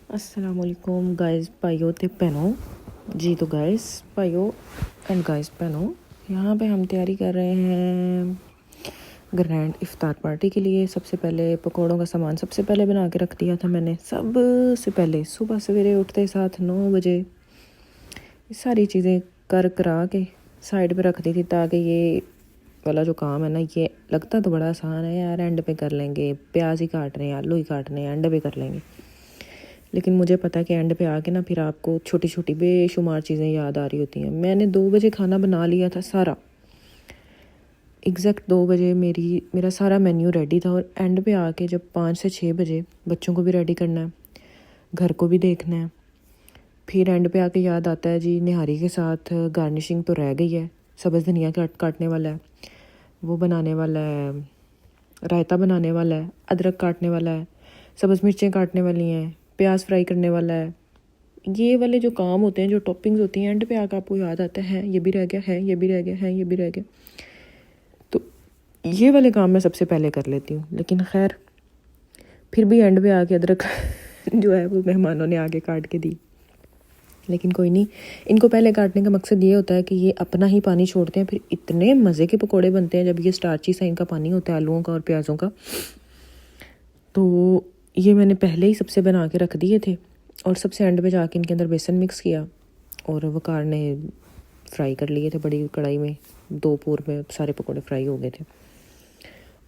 अस्सलामुअलैकुम गाइस भाइयों ते बहनों जी। तो गाइस भाइयों एंड गाइस बहनों, यहाँ पे हम तैयारी कर रहे हैं ग्रैंड इफ्तार पार्टी के लिए। सबसे पहले पकौड़ों का सामान सबसे पहले बना के रख दिया था मैंने। सबसे पहले सुबह सवेरे उठते साथ 9 बजे ये सारी चीज़ें कर करा के साइड पे रख दी थी, ताकि ये वाला जो काम है ना, ये लगता तो बड़ा आसान है यार, एंड पे कर लेंगे, प्याज ही काट रहे हैं, आलू ही काट रहे हैं, एंड पे कर लेंगे। लेकिन मुझे पता है कि एंड पे आके ना फिर आपको छोटी छोटी बेशुमार चीज़ें याद आ रही होती हैं। मैंने 2 बजे खाना बना लिया था सारा, एग्जैक्ट 2 बजे मेरा सारा मेन्यू रेडी था। और एंड पे आके जब 5 से 6 बजे बच्चों को भी रेडी करना है, घर को भी देखना है, फिर एंड पे आके याद आता है जी निहारी के साथ गार्निशिंग तो रह गई है, सब्ज़ धनिया काटने वाला है, वो बनाने वाला है, रायता बनाने वाला है, अदरक काटने वाला है, सब्ज़ मिर्चें काटने वाली हैं, प्याज फ्राई करने वाला है। ये वाले जो काम होते हैं, जो टॉपिंग्स होती हैं, एंड पे आकर आपको याद आता है ये भी रह गया है, ये भी रह गया है, ये भी रह गया। तो ये वाले काम मैं सबसे पहले कर लेती हूँ। लेकिन खैर फिर भी एंड पे आके अदरक जो है वो मेहमानों ने आगे काट के दी। लेकिन कोई नहीं, इनको पहले काटने का मकसद ये होता है कि ये अपना ही पानी छोड़ते हैं, फिर इतने मज़े के पकोड़े बनते हैं जब ये स्टार्ची सा इनका पानी होता है आलूओं का और प्याज़ों का। तो ये मैंने पहले ही सबसे बना के रख दिए थे और सबसे एंड पे जाके इनके अंदर बेसन मिक्स किया और वकार ने फ्राई कर लिए थे बड़ी कढ़ाई में। 2 पूर में सारे पकोड़े फ्राई हो गए थे।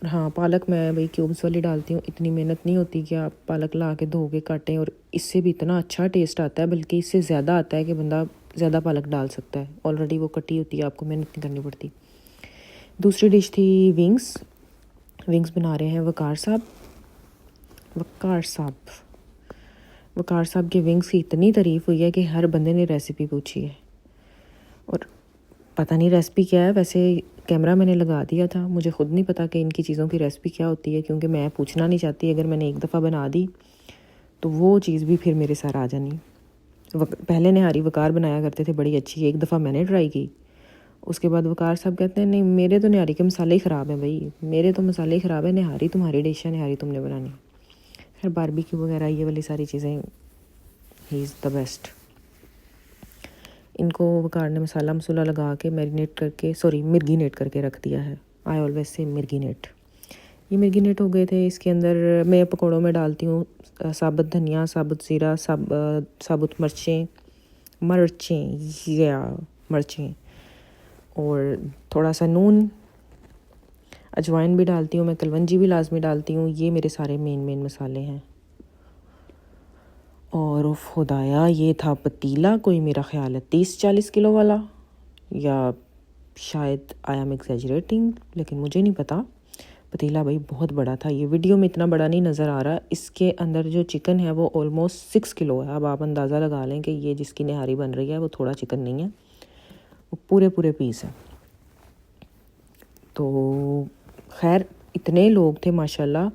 और हाँ, पालक मैं भाई क्यूब्स वाली डालती हूँ। इतनी मेहनत नहीं होती कि आप पालक ला के धो के काटें, और इससे भी इतना अच्छा टेस्ट आता है, बल्कि इससे ज़्यादा आता है कि बंदा ज़्यादा पालक डाल सकता है। ऑलरेडी वो कटी होती है, आपको मेहनत नहीं करनी पड़ती। दूसरी डिश थी विंग्स बना रहे हैं वकार साहब के विंग्स की इतनी तारीफ़ हुई है कि हर बंदे ने रेसिपी पूछी है। और पता नहीं रेसिपी क्या है, वैसे कैमरा मैंने लगा दिया था, मुझे ख़ुद नहीं पता कि इनकी चीज़ों की रेसिपी क्या होती है, क्योंकि मैं पूछना नहीं चाहती। अगर मैंने एक दफ़ा बना दी तो वो चीज़ भी फिर मेरे साथ आ जानी। पहले निहारी वकार बनाया करते थे बड़ी अच्छी, एक दफ़ा मैंने ट्राई की, उसके बाद वकार साहब कहते हैं नहीं मेरे तो निहारी के मसाले ही ख़राब हैं भाई, मेरे तो मसाले ही ख़राब है, निहारी तुम्हारी डिश है, निहारी तुमने बनानी। फिर बारबेक्यू वगैरह ये वाली सारी चीज़ें, ही इज़ द बेस्ट। इनको वकार ने मसाला मसूला लगा के मिर्गीनेट करके रख दिया है। I always say मिर्गीनेट। ये मिर्गीनेट हो गए थे। इसके अंदर मैं पकौड़ों में डालती हूँ साबुत धनिया, साबुत ज़ीरा, साबुत मिर्चें और थोड़ा सा नून, अजवाइन भी डालती हूँ मैं, कलवंजी भी लाजमी डालती हूँ। ये मेरे सारे मेन मसाले हैं। और खुदाया ये था पतीला, कोई मेरा ख्याल है 30-40 किलो वाला, या शायद आई एम एग्जैजरेटिंग, लेकिन मुझे नहीं पता। पतीला भाई बहुत बड़ा था। ये वीडियो में इतना बड़ा नहीं नज़र आ रहा। इसके अंदर जो चिकन है वो ऑलमोस्ट 6 किलो है। अब आप अंदाज़ा लगा लें कि ये जिसकी निहारी बन रही है वो थोड़ा चिकन नहीं है, वो पूरे पीस है। तो खैर इतने लोग थे माशाल्लाह,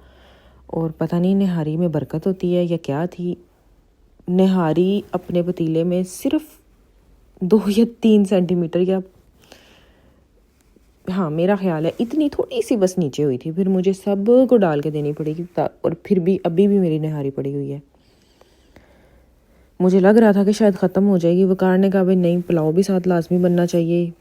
और पता नहीं निहारी में बरकत होती है या क्या थी। निहारी अपने पतीले में सिर्फ 2 या 3 सेंटीमीटर, या हाँ मेरा ख्याल है इतनी थोड़ी सी बस नीचे हुई थी। फिर मुझे सब को डाल के देनी पड़ेगी, और फिर भी अभी भी मेरी निहारी पड़ी हुई है। मुझे लग रहा था कि शायद ख़त्म हो जाएगी। वकार ने कहा भाई नहीं, पुलाव भी साथ लाजमी बनना चाहिए,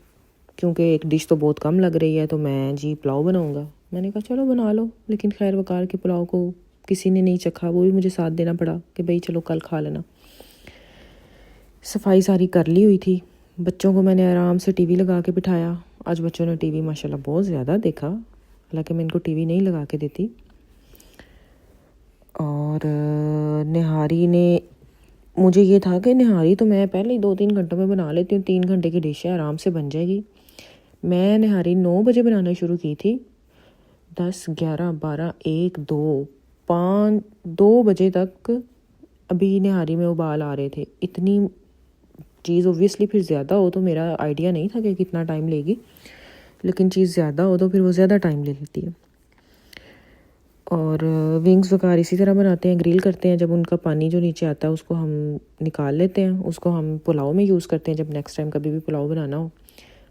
क्योंकि एक डिश तो बहुत कम लग रही है। तो मैं जी पुलाव बनाऊँगा। मैंने कहा चलो बना लो। लेकिन खैर वकार के पुलाव को किसी ने नहीं चखा, वो भी मुझे साथ देना पड़ा कि भाई चलो कल खा लेना। सफाई सारी कर ली हुई थी। बच्चों को मैंने आराम से टीवी लगा के बिठाया। आज बच्चों ने टीवी माशाल्लाह बहुत ज़्यादा देखा, हालांकि मैं इनको टीवी नहीं लगा के देती। और निहारी ने, मुझे ये था कि निहारी तो मैं पहले ही 2-3 घंटों में बना लेती हूँ, 3 घंटे की डिश है, आराम से बन जाएगी। मैं निहारी 9 बजे बनाना शुरू की थी। 10, 11, 12, 1, 2, 5, 2 बजे तक अभी निहारी में उबाल आ रहे थे। इतनी चीज़ ओब्वियसली फिर ज़्यादा हो तो मेरा आइडिया नहीं था कि कितना टाइम लेगी, लेकिन चीज़ ज़्यादा हो तो फिर वो ज़्यादा टाइम ले लेती है। और विंग्स वकार इसी तरह बनाते हैं, ग्रिल करते हैं। जब उनका पानी जो नीचे आता है उसको हम निकाल लेते हैं, उसको हम पुलाव में यूज़ करते हैं जब नेक्स्ट टाइम कभी भी पुलाव बनाना हो।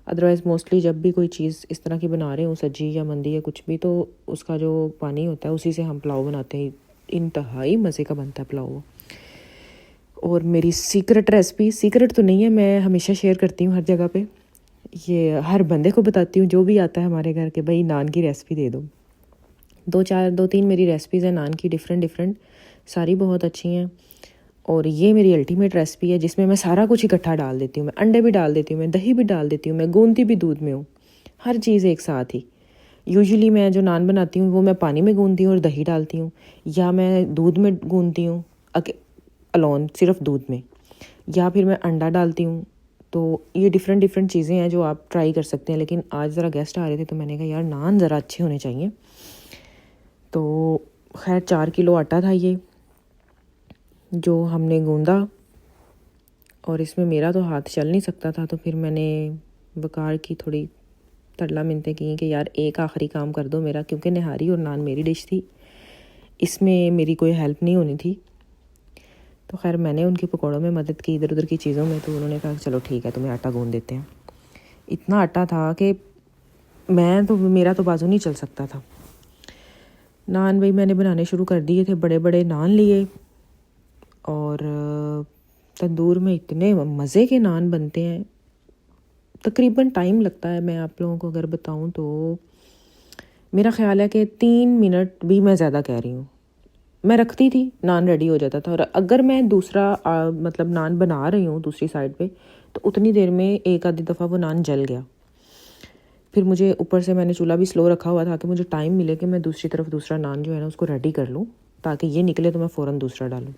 अदरवाइज़ मोस्टली जब भी कोई चीज़ इस तरह की बना रहे हो, सब्जी या मंदी या कुछ भी, तो उसका जो पानी होता है उसी से हम पुलाव बनाते हैं। इंतहाई मज़े का बनता है पुलाव। और मेरी सीक्रेट रेसिपी, सीक्रेट तो नहीं है, मैं हमेशा शेयर करती हूँ हर जगह पे, ये हर बंदे को बताती हूँ जो भी आता है हमारे घर के, भाई नान की रेसिपी दे दो। 2-3 मेरी रेसिपीज़ हैं नान की, डिफरेंट, सारी बहुत अच्छी हैं। और ये मेरी अल्टीमेट रेसिपी है जिसमें मैं सारा कुछ इकट्ठा डाल देती हूँ। मैं अंडे भी डाल देती हूँ, मैं दही भी डाल देती हूँ, मैं गूंदती भी दूध में हूँ, हर चीज़ एक साथ ही। यूजुअली मैं जो नान बनाती हूँ वो मैं पानी में गूंदती हूँ और दही डालती हूँ, या मैं दूध में गूंदती हूँ अलोन, सिर्फ दूध में, या फिर मैं अंडा डालती हूँ। तो ये डिफरेंट चीज़ें हैं जो आप ट्राई कर सकते हैं। लेकिन आज ज़रा गेस्ट आ रहे थे तो मैंने कहा यार नान ज़रा अच्छे होने चाहिए। तो खैर 4 किलो आटा था ये जो हमने गूंदा, और इसमें मेरा तो हाथ चल नहीं सकता था, तो फिर मैंने वकार की थोड़ी तरला मिनतें की कि यार एक आखिरी काम कर दो मेरा, क्योंकि निहारी और नान मेरी डिश थी, इसमें मेरी कोई हेल्प नहीं होनी थी। तो खैर मैंने उनके पकौड़ों में मदद की, इधर उधर की चीज़ों में। तो उन्होंने कहा चलो ठीक है तुम्हें आटा गूंद देते हैं। इतना आटा था कि मेरा तो बाजू नहीं चल सकता था। नान भाई मैंने बनाने शुरू कर दिए थे, बड़े बड़े नान लिए, और तंदूर में इतने मज़े के नान बनते हैं। तकरीबन टाइम लगता है, मैं आप लोगों को अगर बताऊं तो मेरा ख्याल है कि 3 मिनट भी मैं ज़्यादा कह रही हूँ, मैं रखती थी, नान रेडी हो जाता था। और अगर मैं दूसरा मतलब नान बना रही हूँ दूसरी साइड पे, तो उतनी देर में एक आधी दफ़ा वो नान जल गया। फिर मुझे ऊपर से मैंने चूल्हा भी स्लो रखा हुआ था कि मुझे टाइम मिले कि मैं दूसरी तरफ दूसरा नान जो है ना उसको रेडी कर लूँ, ताकि ये निकले तो मैं फ़ौरन दूसरा डालूँ।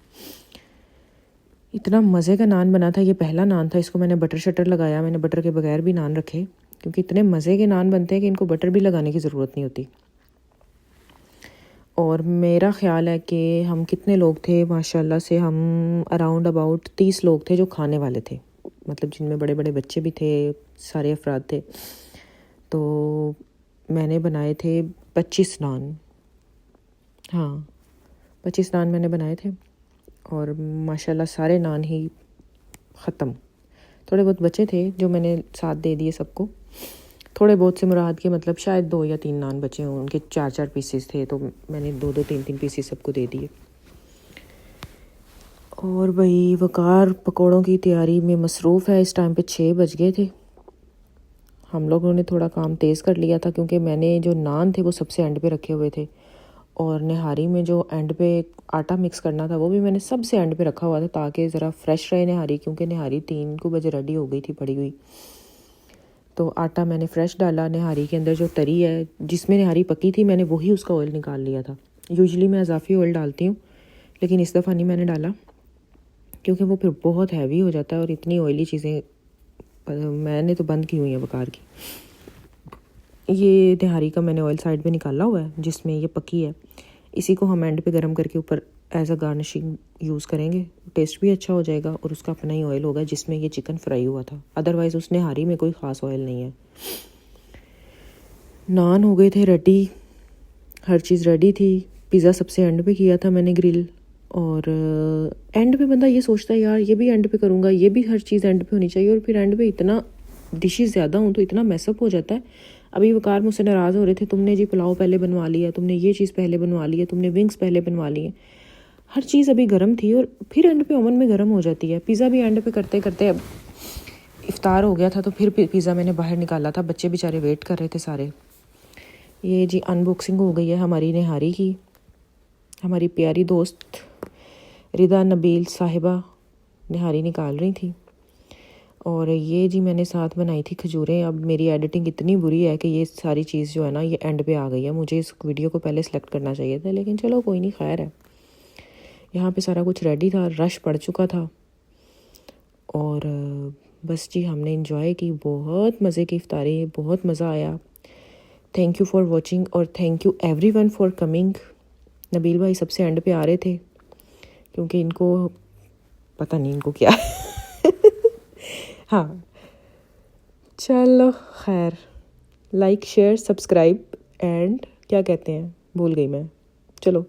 इतना मज़े का नान बना था, ये पहला नान था, इसको मैंने बटर शटर लगाया, मैंने बटर के बगैर भी नान रखे, क्योंकि इतने मज़े के नान बनते हैं कि इनको बटर भी लगाने की ज़रूरत नहीं होती। और मेरा ख़्याल है कि हम कितने लोग थे, माशाल्लाह से हम अराउंड अबाउट 30 लोग थे जो खाने वाले थे, मतलब जिनमें बड़े बड़े बच्चे भी थे, सारे अफराद थे। तो मैंने बनाए थे 25 नान, हाँ 25 नान मैंने बनाए थे, और माशाल्लाह सारे नान ही ख़त्म। थोड़े बहुत बचे थे जो मैंने साथ दे दिए सबको, थोड़े बहुत से मुराद के मतलब शायद 2 या 3 नान बचे हों, उनके 4 पीसेस थे, तो मैंने 2 3 पीसेस सबको दे दिए। और भाई वकार पकौड़ों की तैयारी में मसरूफ़ है। इस टाइम पे 6 बज गए थे। हम लोगों ने थोड़ा काम तेज़ कर लिया था, क्योंकि मैंने जो नान थे वो सबसे एंड पे रखे हुए थे, और निहारी में जो एंड पे आटा मिक्स करना था वो भी मैंने सबसे एंड पे रखा हुआ था, ताकि ज़रा फ्रेश रहे निहारी, क्योंकि निहारी 3 बजे रेडी हो गई थी पड़ी हुई। तो आटा मैंने फ्रेश डाला, निहारी के अंदर जो तरी है जिसमें निहारी पकी थी मैंने वही उसका ऑयल निकाल लिया था। यूजुअली मैं इजाफी ऑयल डालती हूँ, लेकिन इस दफ़ा नहीं मैंने डाला, क्योंकि वो फिर बहुत हैवी हो जाता है, और इतनी ऑयली चीज़ें मैंने तो बंद की हुई हैं वकार की। ये निहारी का मैंने ऑयल साइड पे निकाला हुआ है जिसमें ये पकी है, इसी को हम एंड पे गरम करके ऊपर एज अ गार्निशिंग यूज़ करेंगे, टेस्ट भी अच्छा हो जाएगा, और उसका अपना ही ऑयल होगा जिसमें ये चिकन फ्राई हुआ था। अदरवाइज़ उस निहारी में कोई ख़ास ऑयल नहीं है। नान हो गए थे रेडी, हर चीज़ रेडी थी। पिज़्ज़ा सबसे एंड पे किया था मैंने ग्रिल, और एंड पे बंदा ये सोचता है यार ये भी एंड पे करूँगा, ये भी हर चीज़ एंड पे होनी चाहिए, और फिर एंड पे इतना डिशेज़ ज़्यादा हूँ तो इतना मैसअप हो जाता है। अभी वकार मुझसे नाराज़ हो रहे थे, तुमने जी पुलाव पहले बनवा लिया, तुमने ये चीज़ पहले बनवा ली है, तुमने विंग्स पहले बनवा ली है। हर चीज़ अभी गर्म थी और फिर एंड पे ओवन में गर्म हो जाती है। पिज़्ज़ा भी एंड पे करते करते अब इफ्तार हो गया था, तो फिर पिज़्ज़ा मैंने बाहर निकाला था, बच्चे बेचारे वेट कर रहे थे सारे। ये जी अनबॉक्सिंग हो गई है हमारी निहारी की। हमारी प्यारी दोस्त रिदा नबील साहिबा निहारी निकाल रही थी, और ये जी मैंने साथ बनाई थी खजूरें। अब मेरी एडिटिंग इतनी बुरी है कि ये सारी चीज़ जो है ना ये एंड पे आ गई है। मुझे इस वीडियो को पहले सेलेक्ट करना चाहिए था, लेकिन चलो कोई नहीं, खैर है। यहाँ पे सारा कुछ रेडी था, रश पड़ चुका था, और बस जी हमने इंजॉय की, बहुत मज़े की इफ्तारी, बहुत मज़ा आया। थैंक यू फॉर वॉचिंग, और thank you everyone for coming. Nabeel भाई सबसे एंड पे आ रहे थे, क्योंकि इनको पता नहीं इनको क्या हाँ चलो खैर, लाइक शेयर सब्सक्राइब एंड क्या कहते हैं भूल गई मैं, चलो।